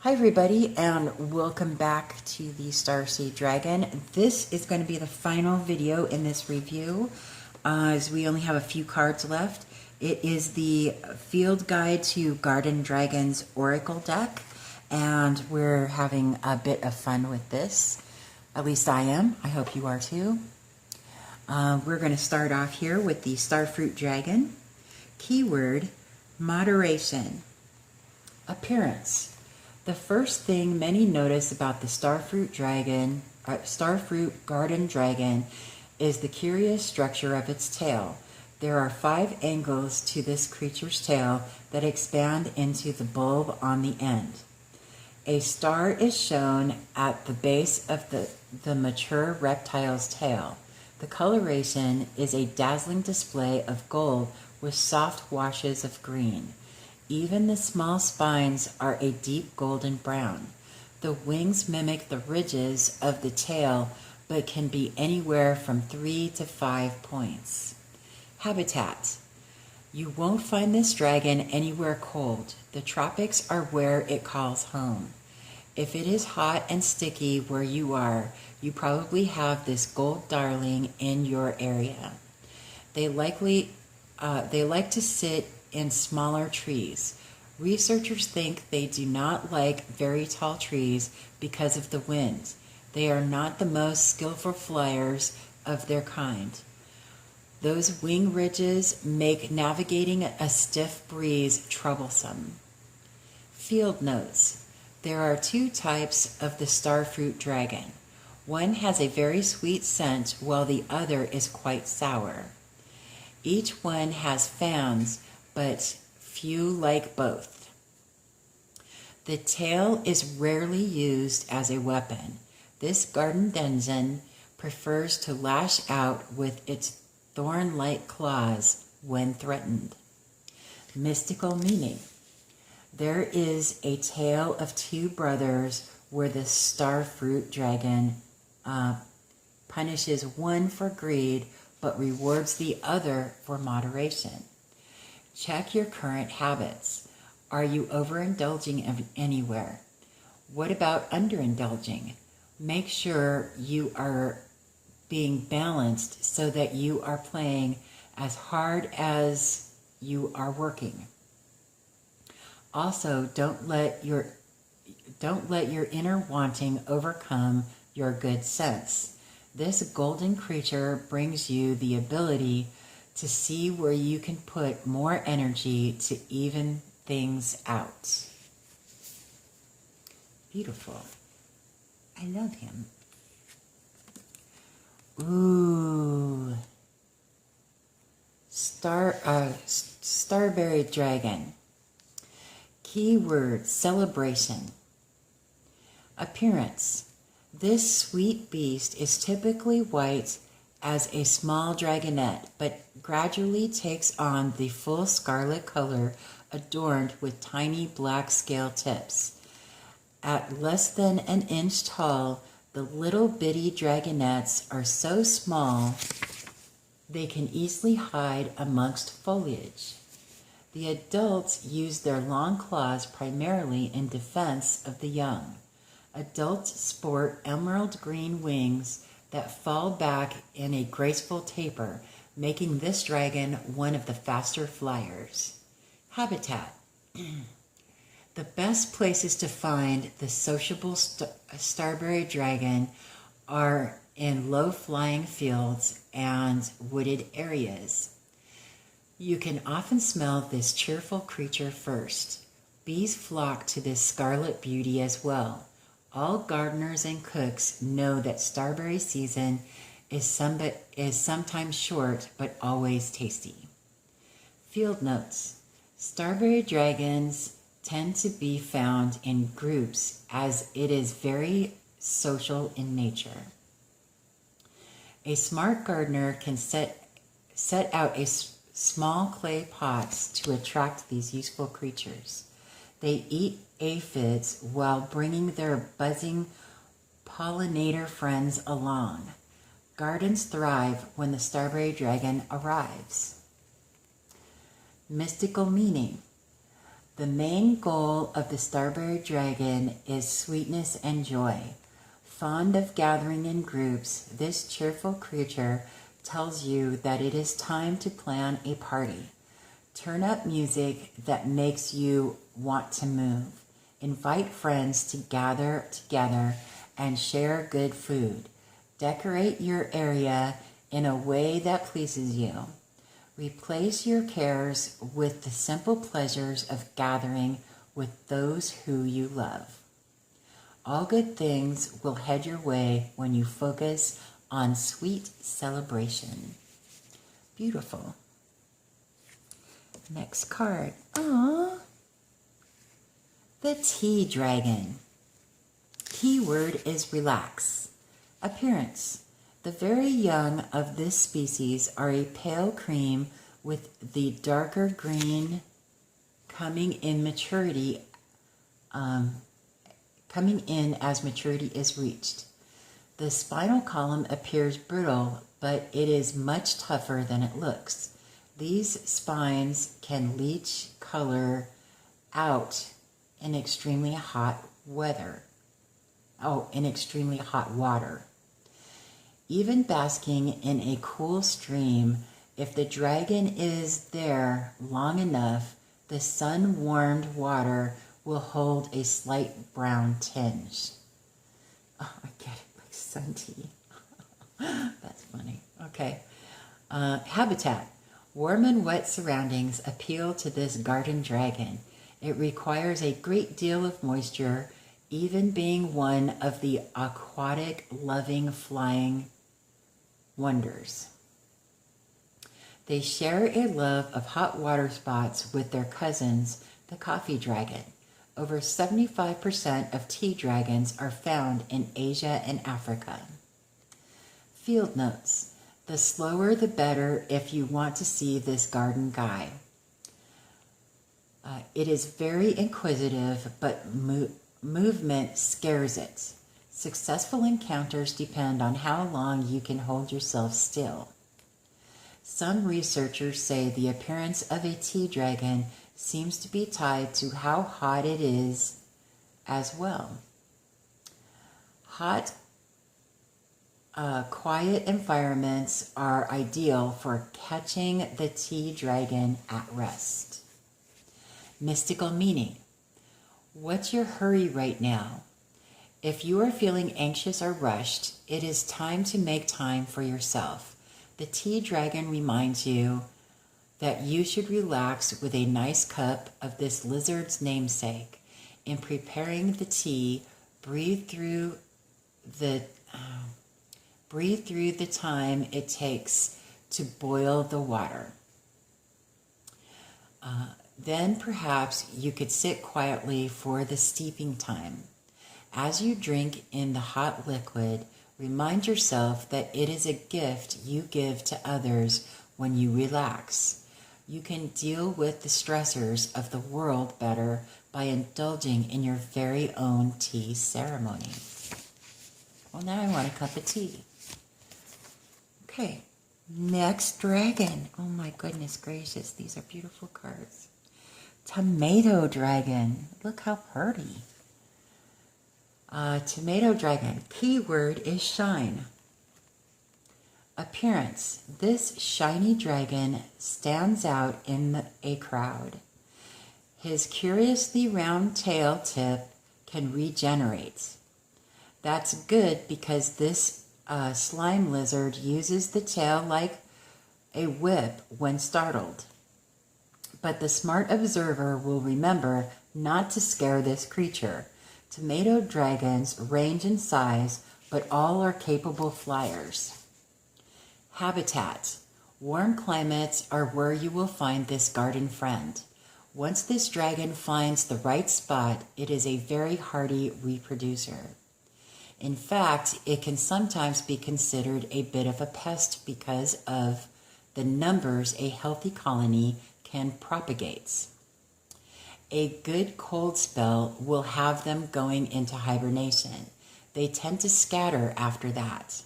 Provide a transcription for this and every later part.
Hi everybody, and welcome back to the Starseed Dragon. This is going to be the final video in this review, as we only have a few cards left. It is the field guide to Garden Dragon's Oracle deck, and we're having a bit of fun with this. At least I am. I hope you are too. We're going to start off here with the Starfruit Dragon. Keyword, moderation. Appearance. The first thing many notice about the Starfruit Garden Dragon is the curious structure of its tail. There are 5 angles to this creature's tail that expand into the bulb on the end. A star is shown at the base of the mature reptile's tail. The coloration is a dazzling display of gold with soft washes of green. Even the small spines are a deep golden brown. The wings mimic the ridges of the tail, but can be anywhere from 3 to 5 points. Habitat. You won't find this dragon anywhere cold. The tropics are where it calls home. If it is hot and sticky where you are, you probably have this gold darling in your area. They like to sit in smaller trees. Researchers think they do not like very tall trees because of the wind. They are not the most skillful flyers of their kind. Those wing ridges make navigating a stiff breeze troublesome. Field notes. There are 2 types of the Starfruit Dragon. One has a very sweet scent while the other is quite sour. Each one has fans, but few like both. The tail is rarely used as a weapon. This garden denizen prefers to lash out with its thorn-like claws when threatened. Mystical meaning. There is a tale of 2 brothers where the Starfruit Dragon punishes one for greed but rewards the other for moderation. Check your current habits. Are you overindulging anywhere? What about underindulging? Make sure you are being balanced so that you are playing as hard as you are working. Also, don't let your inner wanting overcome your good sense. This golden creature brings you the ability to see where you can put more energy to even things out. Beautiful. I love him. Ooh. Starberry Dragon. Keyword, celebration. Appearance. This sweet beast is typically white as a small dragonette, but gradually takes on the full scarlet color adorned with tiny black scale tips. At less than an inch tall, the little bitty dragonettes are so small they can easily hide amongst foliage. The adults use their long claws primarily in defense of the young. Adults sport emerald green wings that fall back in a graceful taper, making this dragon one of the faster flyers. Habitat. The best places to find the sociable Starberry Dragon are in low-flying fields and wooded areas. You can often smell this cheerful creature first. Bees flock to this scarlet beauty as well. All gardeners and cooks know that Starberry season is sometimes short but always tasty. Field notes. Starberry dragons tend to be found in groups as it is very social in nature. A smart gardener can set out small clay pots to attract these useful creatures. They eat aphids while bringing their buzzing pollinator friends along. Gardens thrive when the Starberry Dragon arrives. Mystical meaning. The main goal of the Starberry Dragon is sweetness and joy. Fond of gathering in groups, this cheerful creature tells you that it is time to plan a party. Turn up music that makes you want to move. Invite friends to gather together and share good food. Decorate your area in a way that pleases you. Replace your cares with the simple pleasures of gathering with those who you love. All good things will head your way when you focus on sweet celebration. Beautiful. Next card. Aww. The Tea Dragon. Keyword is relax. Appearance. The very young of this species are a pale cream with the darker green coming in as maturity is reached. The spinal column appears brittle, but it is much tougher than it looks. These spines can leach color out in extremely hot water. Even basking in a cool stream, if the dragon is there long enough, the sun-warmed water will hold a slight brown tinge. Oh, I get it, like sun tea. That's funny. Okay. Habitat. Warm and wet surroundings appeal to this garden dragon. It requires a great deal of moisture, even being one of the aquatic, loving, flying wonders. They share a love of hot water spots with their cousins, the coffee dragon. Over 75% of tea dragons are found in Asia and Africa. Field notes. The slower the better if you want to see this garden guy. It is very inquisitive, but movement scares it. Successful encounters depend on how long you can hold yourself still. Some researchers say the appearance of a tea dragon seems to be tied to how hot it is as well. Hot, quiet environments are ideal for catching the tea dragon at rest. Mystical meaning. What's your hurry right now? If you are feeling anxious or rushed, it is time to make time for yourself. The tea dragon reminds you that you should relax with a nice cup of this lizard's namesake. In preparing the tea, breathe through the time it takes to boil the water. Then perhaps you could sit quietly for the steeping time. As you drink in the hot liquid, remind yourself that it is a gift you give to others when you relax. You can deal with the stressors of the world better by indulging in your very own tea ceremony. Well, now I want a cup of tea. Okay, next dragon. Oh my goodness gracious, these are beautiful cards. Tomato Dragon. Look how pretty. Tomato Dragon. Keyword is shine. Appearance. This shiny dragon stands out in a crowd. His curiously round tail tip can regenerate. That's good because this slime lizard uses the tail like a whip when startled. But the smart observer will remember not to scare this creature. Tomato dragons range in size, but all are capable flyers. Habitat. Warm climates are where you will find this garden friend. Once this dragon finds the right spot, it is a very hardy reproducer. In fact, it can sometimes be considered a bit of a pest because of the numbers a healthy colony can propagate. A good cold spell will have them going into hibernation. They tend to scatter after that.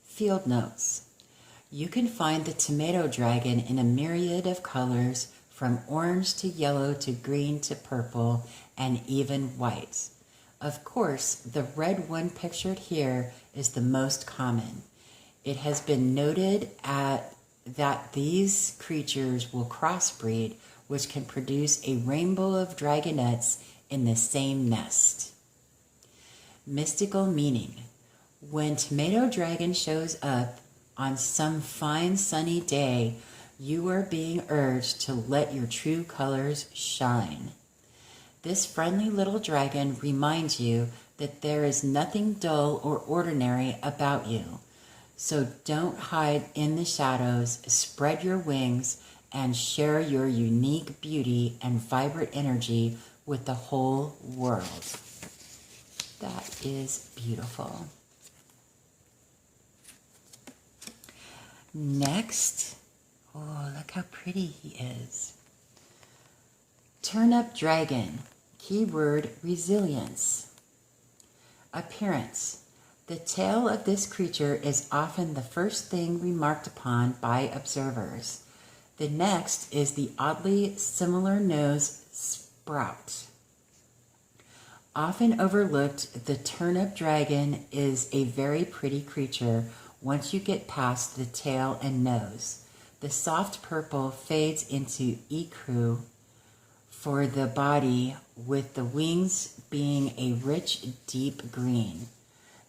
Field notes. You can find the tomato dragon in a myriad of colors from orange to yellow to green to purple and even white. Of course, the red one pictured here is the most common. It has been noted that these creatures will crossbreed, which can produce a rainbow of dragonettes in the same nest. Mystical meaning. When Tomato Dragon shows up on some fine sunny day, you are being urged to let your true colors shine. This friendly little dragon reminds you that there is nothing dull or ordinary about you. So don't hide in the shadows, spread your wings, and share your unique beauty and vibrant energy with the whole world. That is beautiful. Next, oh, look how pretty he is. Turnip Dragon, keyword resilience. Appearance. The tail of this creature is often the first thing remarked upon by observers. The next is the oddly similar nose sprout. Often overlooked, the Turnip Dragon is a very pretty creature once you get past the tail and nose. The soft purple fades into ecru for the body, with the wings being a rich, deep green.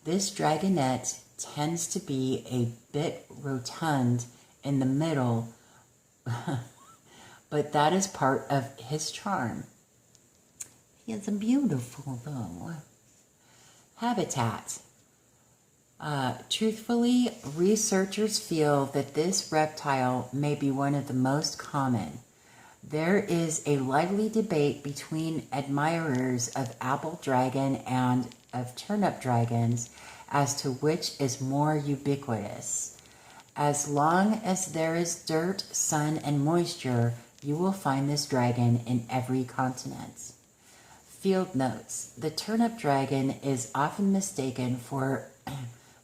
This dragonette tends to be a bit rotund in the middle, but that is part of his charm. He is beautiful, though. Habitat. Truthfully, researchers feel that this reptile may be one of the most common. There is a lively debate between admirers of apple dragon and of turnip dragons as to which is more ubiquitous. As long as there is dirt, sun, and moisture, you will find this dragon in every continent. Field notes. The turnip dragon is often mistaken for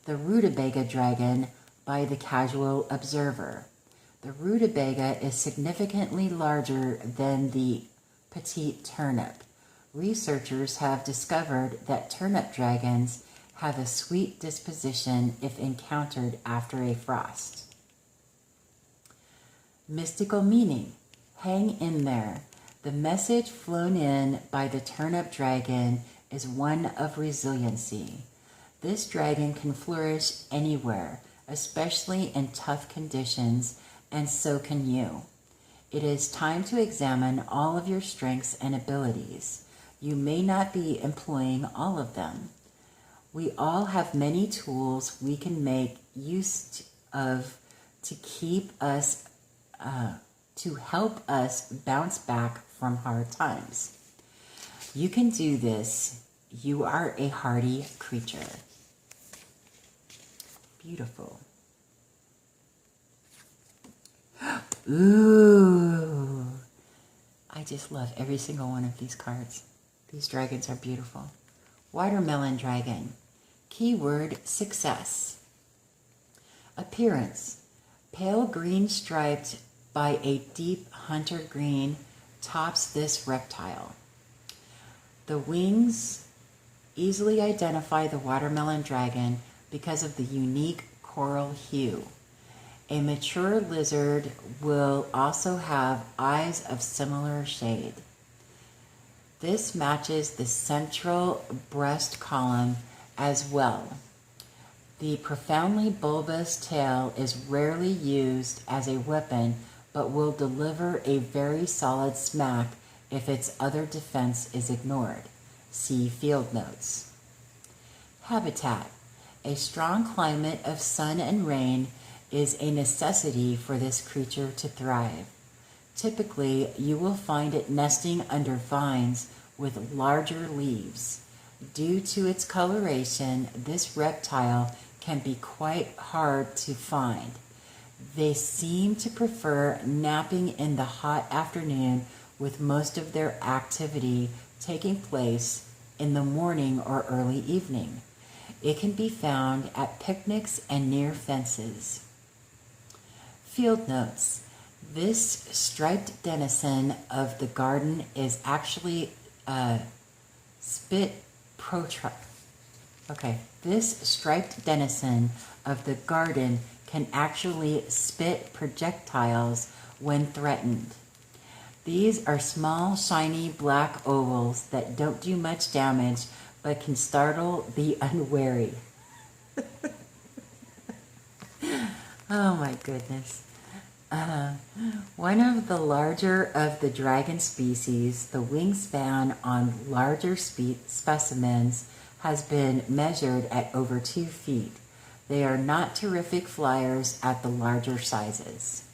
the rutabaga dragon by the casual observer. The rutabaga is significantly larger than the petite turnip. Researchers have discovered that turnip dragons have a sweet disposition if encountered after a frost. Mystical meaning. Hang in there. The message flown in by the turnip dragon is one of resiliency. This dragon can flourish anywhere, especially in tough conditions, and so can you. It is time to examine all of your strengths and abilities. You may not be employing all of them. We all have many tools we can make use of to keep us, to help us bounce back from hard times. You can do this. You are a hardy creature. Beautiful. Ooh. I just love every single one of these cards. These dragons are beautiful. Watermelon Dragon. Keyword success. Appearance. Pale green striped by a deep hunter green tops this reptile. The wings easily identify the watermelon dragon because of the unique coral hue. A mature lizard will also have eyes of similar shade. This matches the central breast column as well. The profoundly bulbous tail is rarely used as a weapon, but will deliver a very solid smack if its other defense is ignored. See field notes. Habitat. A strong climate of sun and rain is a necessity for this creature to thrive. Typically, you will find it nesting under vines with larger leaves. Due to its coloration, this reptile can be quite hard to find. They seem to prefer napping in the hot afternoon, with most of their activity taking place in the morning or early evening. It can be found at picnics and near fences. Field notes. This striped denizen of the garden is actually this striped denizen of the garden can actually spit projectiles when threatened. These are small, shiny black ovals that don't do much damage but can startle the unwary. Oh my goodness. One of the larger of the dragon species, the wingspan on larger specimens has been measured at over 2 feet. They are not terrific flyers at the larger sizes.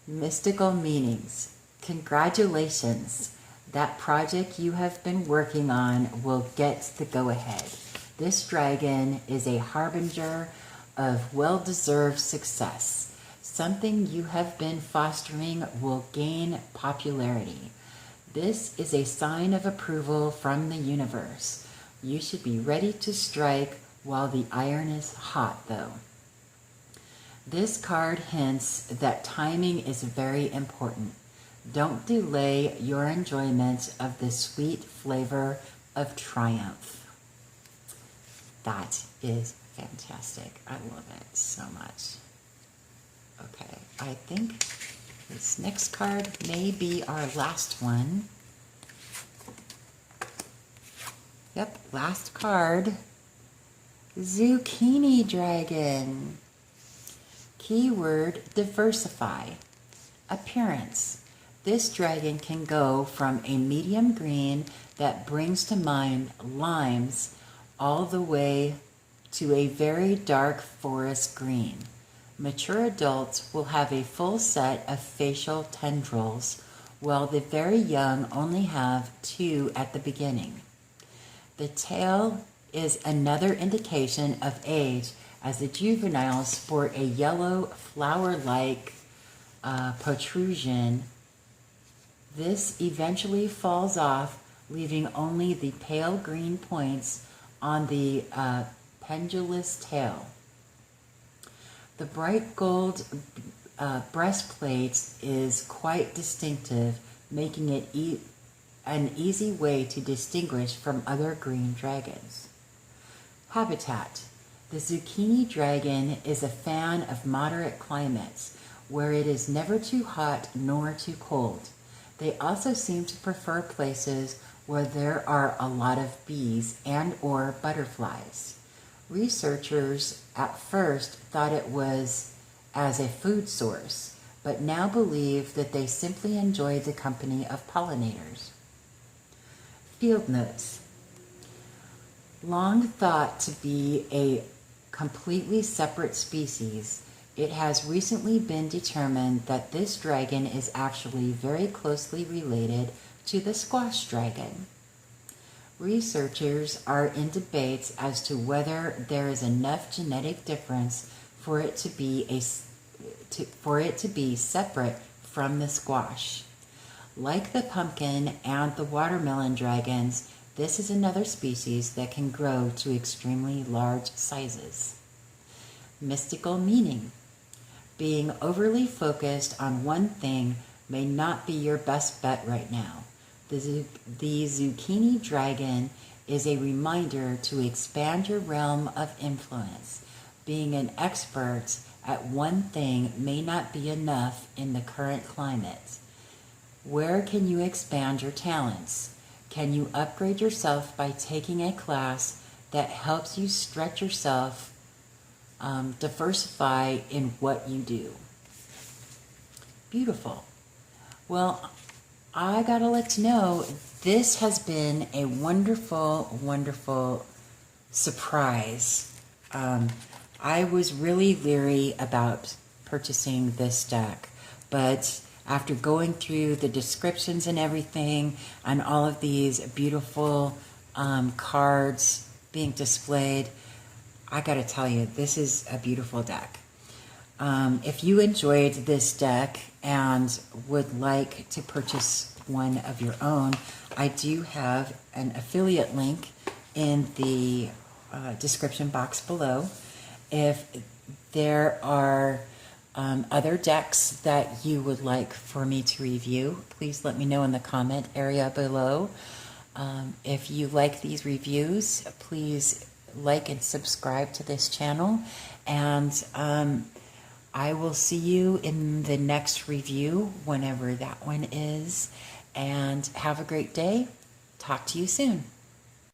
Mystical meanings. Congratulations. That project you have been working on will get the go-ahead. This dragon is a harbinger of well-deserved success. Something you have been fostering will gain popularity. This is a sign of approval from the universe. You should be ready to strike while the iron is hot, though. This card hints that timing is very important. Don't delay your enjoyment of the sweet flavor of triumph. That is fantastic. I love it so much. Okay, I think this next card may be our last one. Yep, last card. Zucchini Dragon. Keyword, diversify. Appearance. This dragon can go from a medium green that brings to mind limes all the way to a very dark forest green. Mature adults will have a full set of facial tendrils, while the very young only have 2 at the beginning. The tail is another indication of age, as the juveniles sport a yellow flower-like protrusion. This eventually falls off, leaving only the pale green points on the pendulous tail. The bright gold breastplate is quite distinctive, making it an easy way to distinguish from other green dragons. Habitat. The Zucchini Dragon is a fan of moderate climates, where it is never too hot nor too cold. They also seem to prefer places where there are a lot of bees and/or butterflies. Researchers at first thought it was as a food source, but now believe that they simply enjoy the company of pollinators. Field notes. Long thought to be a completely separate species, it has recently been determined that this dragon is actually very closely related to the squash dragon. Researchers are in debates as to whether there is enough genetic difference for it to be separate from the squash. Like the pumpkin and the watermelon dragons, this is another species that can grow to extremely large sizes. Mystical meaning. Being overly focused on one thing may not be your best bet right now. The Zucchini Dragon is a reminder to expand your realm of influence. Being an expert at one thing may not be enough in the current climate. Where can you expand your talents? Can you upgrade yourself by taking a class that helps you stretch yourself, diversify in what you do? Beautiful. Well, I gotta let you know, this has been a wonderful, wonderful surprise. I was really leery about purchasing this deck, but after going through the descriptions and everything, and all of these beautiful cards being displayed, I gotta tell you, this is a beautiful deck. If you enjoyed this deck and would like to purchase one of your own, I do have an affiliate link in the description box below. If there are other decks that you would like for me to review, please let me know in the comment area below. If you like these reviews, please like and subscribe to this channel, and I will see you in the next review, whenever that one is, and have a great day. Talk to you soon.